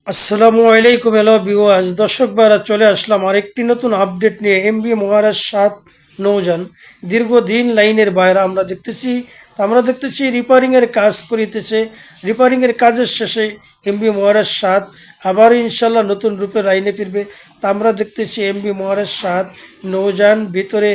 আসসালামু আলাইকুম hello viewers দর্শক ভাইরা চলে আসলাম আরেকটি নতুন আপডেট নিয়ে এমবি মহারাজ ৭ নৌযান দীর্ঘদিন লাইনের বাইরে আমরা দেখতেছি রিপেয়ারিং এর কাজ করিতেছে। রিপেয়ারিং এর কাজের শেষে এমবি মহারাজ ৭ আবার ইনশাল্লাহ নতুন রূপে লাইনে ফিরবে। তা আমরা দেখতেছি এমবি মহারাজ ৭ নৌযান ভিতরে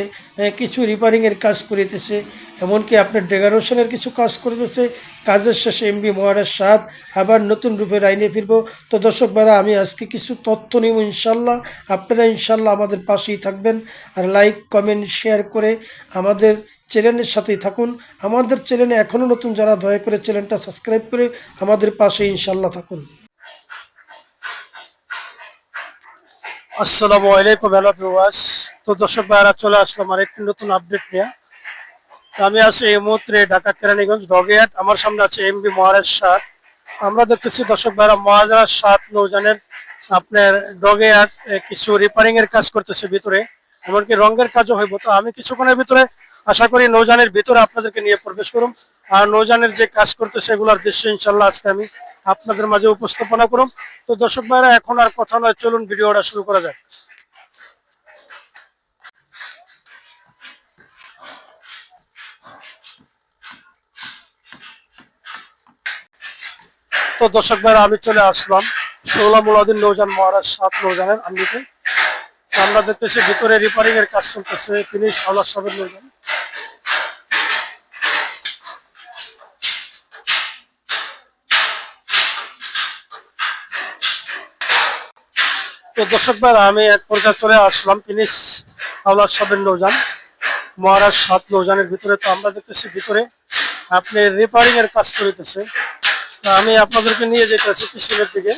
কিছু রিপেয়ারিং এর কাজ করিতেছে, এমনকি আপনার ডেকোরেশনের কিছু কাজ করিতেছে। কাজের শেষে এমবি মহারাজ ৭ আবার নতুন রূপে লাইনে ফিরবো। তো দর্শক ভাইরা আমি আজকে কিছু তথ্য নিব ইনশাল্লাহ, আপনারা ইনশাল্লাহ আমাদের পাশেই থাকবেন। আর লাইক কমেন্ট শেয়ার করে আমাদের চ্যানেলের সাথেই থাকুন। আমাদের চ্যানেলে এখনও নতুন যারা, দয়া করে চ্যানেলটা সাবস্ক্রাইব করে আমাদের পাশে ইনশাল্লাহ থাকুন। আসসালামু আলাইকুম হ্যালো ভিউয়ার্স। তো দর্শক ভাইরা চলে আসলাম আর একটি নতুন আপডেট নিয়ে। তো আমি আছি এই মুহূর্তে ঢাকা কেরানীগঞ্জ ডগেহাট। আমার সামনে আছে এমবি মহারাজ ৭। আমরা দেখতেছি দর্শক ভাইরা মহারাজ ৭ নৌজানের আপনার ডগেহাট কিছু রিপেয়ারিং এর কাজ করতেছে ভিতরে, এমনকি রঙের কাজও হইব। তো আমি কিছুক্ষণের ভিতরে আশা করি নৌজানের ভিতরে আপনাদেরকে নিয়ে প্রবেশ করুম, আর নৌজানের যে কাজ করতেছে এগুলোর দৃশ্য ইনশাল্লাহ আজকে আমি আপনাদের মাঝে উপস্থাপনা করুম। তো দর্শক ভাইরা এখন আর কথা নয়, চলুন ভিডিওটা শুরু করা যাক। তো দর্শক ভাইরা আমি চলে আসলাম ষোলা মুলাদিন নৌজান মহারাজ ৭ নৌজানের আন্দিতে। আমরা দেখতেছি ভিতরে রিপেয়ারিং এর কাজ চলতেছে, ফিনিশ আওলাদ সাহেবের নৌজান। তো দর্শক ভাইরা আমি এক পর্যায়ে চলে আসলাম ফিনিশ আওলাদ সাহেবের নৌজান মহারাজ ৭ নৌজানের ভিতরে। তো আমরা দেখতেছি ভিতরে আপনি রিপেয়ারিং এর কাজ করিতেছে। তো আমি আপনাদেরকে নিয়ে যেতেছি পিছনের দিকে।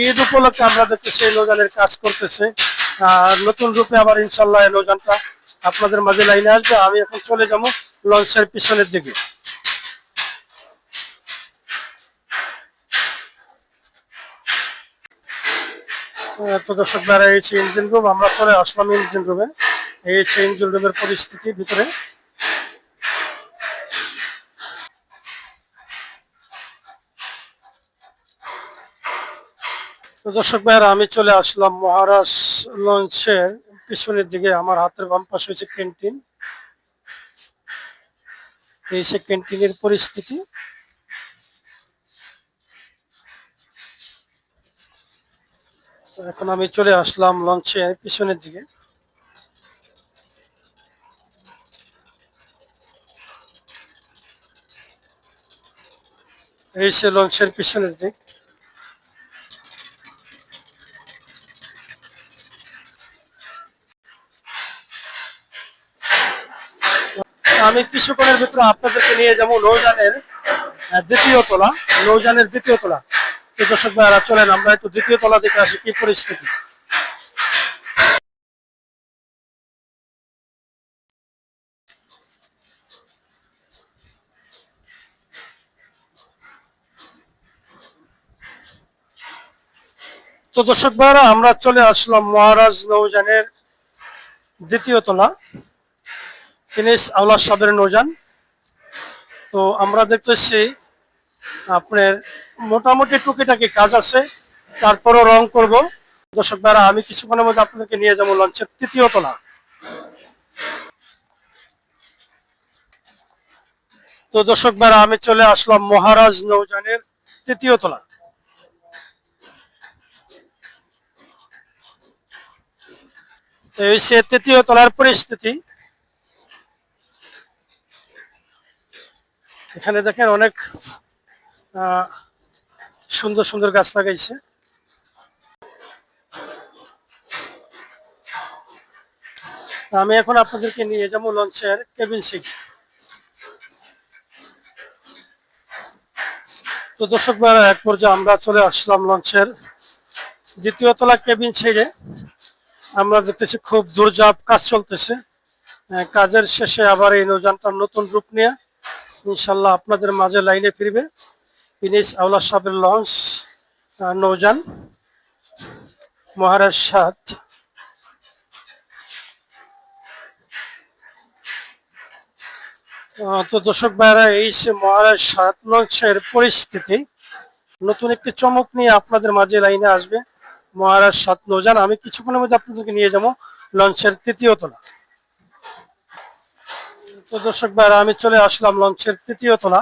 ঈদ উপলক্ষে আমরা দেখতেছি এই নৌজানের কাজ করতেছে, আর নতুন রূপে আবার ইনশাল্লাহ এই নৌজানটা আপনাদের মাঝে লাইনে আসবে। আমি এখন চলে যাবো লঞ্চের পিছনের দিকে। তো দর্শক ভাইরা এই হচ্ছে ইঞ্জিন রুম, আমরা চলে আসলাম ইঞ্জিন রুমে। এই হচ্ছে ইঞ্জিন রুমের পরিস্থিতি ভিতরে। তো দর্শক ভাইরা আমি চলে আসলাম মহারাজ লঞ্চের পিছনের দিকে। আমার হাতের বাম পাশে হচ্ছে ক্যান্টিন। এই সে ক্যান্টিনের পরিস্থিতি। তো এখন আমি চলে আসলাম লঞ্চের পিছনের দিকে। এই সে লঞ্চের পিছনের দিক। আমি কিছুক্ষণের ভিতরে আপনাদেরকে নিয়ে যাবো নৌযানের দ্বিতীয় তলা। নৌযানের দ্বিতীয় তলা। তো দর্শক ভাইরা চলেন আমরা একটু দ্বিতীয় তলা দেখে আসি কি পরিস্থিতি। তো দর্শক ভাইরা আমরা চলে আসলাম মহারাজ নৌযানের দ্বিতীয় তলা, ফিনিশ আওলাদ সাহেবের নৌযান। তো আমরা দেখতেছি আপনার মোটামুটি টুকিটাকি কাজ আছে, তারপরও রং করব। দর্শক ভাইরা আমি কিছুক্ষণের মধ্যে আপনাদেরকে নিয়ে যাবো লঞ্চের তৃতীয় তলা। তো দর্শক ভাইরা আমি চলে আসলাম মহারাজ নৌযানের তৃতীয় তলা। তো এই সে তৃতীয় তলার পরিস্থিতি। এখানে দেখেন অনেক সুন্দর সুন্দর গাছ লাগাইছে। আমি এখন আপনাদেরকে নিয়ে যাবো লঞ্চের কেবিন সিট। তো দর্শক ভাইরা এক পর্যায়ে আমরা চলে আসলাম লঞ্চের দ্বিতীয় তলা কেবিন ছেড়ে। আমরা দেখতেছি খুব দৌড়ঝাঁপ কাজ চলতেছে। কাজের শেষে আবার এই নৌযানটা নতুন রূপ নিয়ে ইনশাল্লাহ আপনাদের মাঝে লাইনে ফিরবে। ফিনিশ আওলাদ সাহেবের লঞ্চ নৌযান মহারাজ ৭। তো দর্শক ভাইরা এই সে মহারাজ ৭ লঞ্চের পরিস্থিতি। নতুন একটি চমক নিয়ে আপনাদের মাঝে লাইনে আসবে মহারাজ 7 নৌযান। আমি কিছুক্ষণের মধ্যে আপনাদেরকে নিয়ে যাব লঞ্চের 3য় তলা। তো দর্শক ভাইরা আমি চলে আসলাম লঞ্চের 3য় তলা।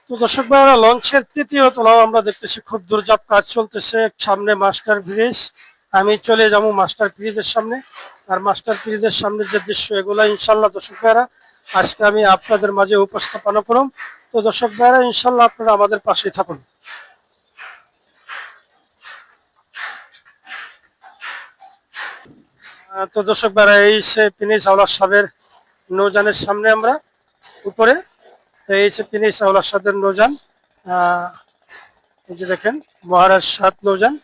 তো দর্শক ভাইরা লঞ্চের 3য় তলাও আমরা দেখতেছি খুব দুর্যাপ কাজ চলতেছে। সামনে মাস্টার ব্রিজ, আমি চলে যাব মাস্টার ব্রিজের সামনে। আর মাস্টার ব্রিজের সামনে যে দৃশ্য এগুলো ইনশাল্লাহ দর্শক ভাইরা আজকে আমি আপনাদের মাঝে উপস্থাপনা করব। তো দর্শক ভাইরা ইনশাল্লাহ আপনারা আমাদের পাশেই থাকুন। তো দর্শক ভাইরা এই সে প্রিন্স আওলাদ সাহেবের নৌযানের সামনে আমরা উপরে। তো এই সে প্রিন্স আওলাদ সাহেবের নৌযান, এই যে দেখেন মহারাজ 7 নৌযান।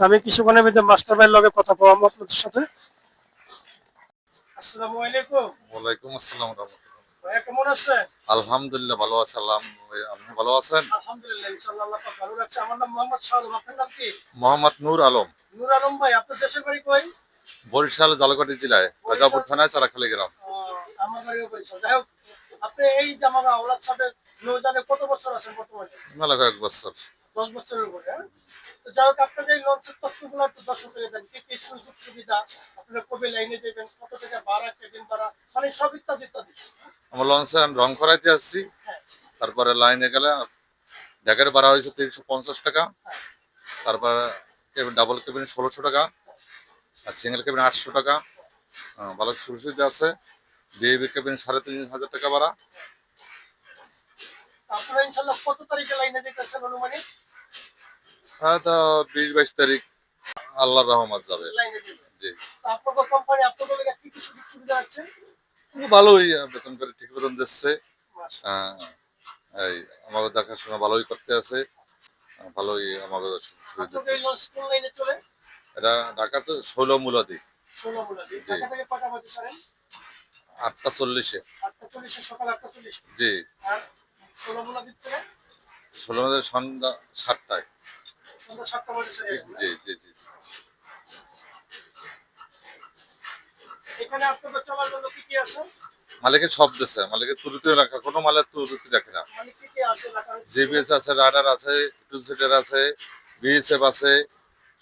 আমি কিছুক্ষণের মধ্যে মাস্টার ভাইয়ের লগে কথা বলবো আপনাদের সাথে। আসসালামু আলাইকুম। ওয়ালাইকুম আসসালাম রাহমাতুল্লাহ। ভাইয়া কেমন আছেন? আলহামদুলিল্লাহ ভালো আছি। আপনি ভালো আছেন? আলহামদুলিল্লাহ ইনশাআল্লাহ আল্লাহ পাক ভালো রাখছে। আমার নাম মোহাম্মদ শাহাদুল, আপনার নাম কি? মোহাম্মদ নূর আলম, নূর আলম ভাই, আপনার দেশের বাড়ি কই? বরিশাল জালকাঠি জেলায় রাজাপুর থানায় চারাখালী গ্রাম। আমার বাড়িও বরিশাল। যাই হোক, আপনি এই যে আমার আওলাদ সাহেবের নৌযানে কত বছর আছেন বর্তমানে? মেলা কয়েক বছর। 10 বছরের উপরে। হ্যাঁ, তো যাই হোক আপনাদের এই লঞ্চের তথ্যগুলো একটু দর্শকদের দেন। কি কি সুযোগ সুবিধা, আপনারা কবে লাইনে যাবেন, কত টাকা ভাড়া, কেবিন ভাড়া, মানে সব ইত্যাদি ইত্যাদি। আমার লঞ্চে রং করাইতে আসছি, তারপরে লাইনে গেলে ডেকের ভাড়া হয়েছে 350 টাকা, তারপরে ডাবল কেবিন 1600 টাকা, আর সিঙ্গেল কেবিন 800 টাকা। ভালো সুবিধা আছে। বিএবি কেবিন 3500 টাকা ভাড়া। আপনারা ইনশাআল্লাহ কত তারিখে লাইনে যেতেছেন অনুমানিক? তো 20-22 তারিখ আল্লাহর রহমত যাবে। লাইনে যাবেন। জি, আপনাদের কোম্পানি আপনাদের লাগা কি কি সুযোগ সুবিধা আছে? ভালোই বেতন করে ঠিক বেতন দিচ্ছে। মাশাআল্লাহ। এই আমাকে দেখাশোনা ভালোই করতে আছে, ভালোই আমাকে সুবিধা আপনাদের এই দিচ্ছে। লঞ্চ কোন লাইনে চলে? এটা ঢাকা তো 16 মূলাদি। 16 মুলাদি। জি, ঢাকা থেকে কটা বাজে ছাড়েন? 8:40-এ। 8:40 সকাল 8:40। জি, আর 16 মুলাদি থেকে 16 মধ্যে সন্ধ্যা 7টায়। সন্ধ্যা 7টা বাজে ছেড়ে জি যাবেন। জি জি জি। এখানে আপনাদের চলার জন্য কি কি আছে? মালিকের সব দিচ্ছে, মালিকের তুরুতি রাখা, কোনো মালের তুরুতি রাখে না। মানে কি কি আছে লেখা? জিপিএস আছে, রাডার আছে, টু সিটার আছে, বিএসএফ আছে,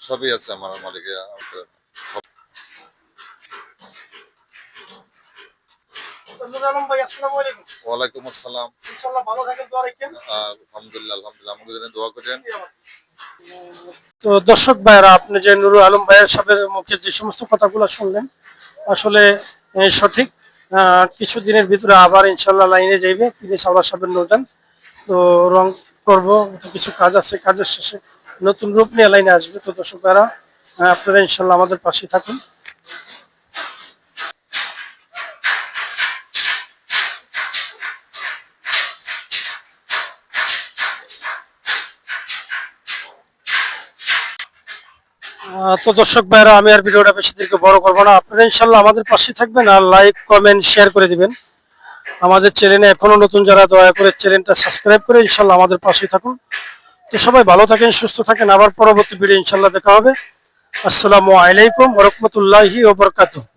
সবই আছে আমার মালিকের। নূর আলম ভাই, আসসালামু আলাইকুম। ওয়ালাইকুম আসসালাম। ইনশাআল্লাহ ভালো থাকেন, দোয়া রাখেন। আলহামদুলিল্লাহ আলহামদুলিল্লাহ, আমাকে জন্য দোয়া করেন। তো দর্শক ভাইরা আপনি যে নুরুল আলম ভাইয়ের সাথে মুখে যে সমস্ত কথাগুলো শুনলেন আসলে সঠিক। কিছুদিনের ভিতরে আবার ইনশাল্লাহ লাইনে যাইবে তিনি সাওলা সাহেবের নৌযান। তো রং করব, তো কিছু কাজ আছে, কাজের শেষে নতুন রূপ নিয়ে লাইনে আসবে। তো দর্শক ভাইরা আপনারা ইনশাল্লাহ আমাদের পাশেই থাকুন। তো দর্শক ভাইরা আমি আর ভিডিওটা বেশি দীর্ঘ বড় করবো না, আপনারা ইনশাল্লাহ আমাদের পাশেই থাকবেন আর লাইক কমেন্ট শেয়ার করে দিবেন। আমাদের চ্যানেলে এখনো নতুন যারা দয়া করে চ্যানেলটা সাবস্ক্রাইব করে ইনশাল্লাহ আমাদের পাশেই থাকুন। তো সবাই ভালো থাকেন, সুস্থ থাকেন, আবার পরবর্তী ভিডিও ইনশাল্লাহ দেখা হবে। আসসালামু আলাইকুম ওয়া রাহমাতুল্লাহি ওয়া বারাকাতুহু।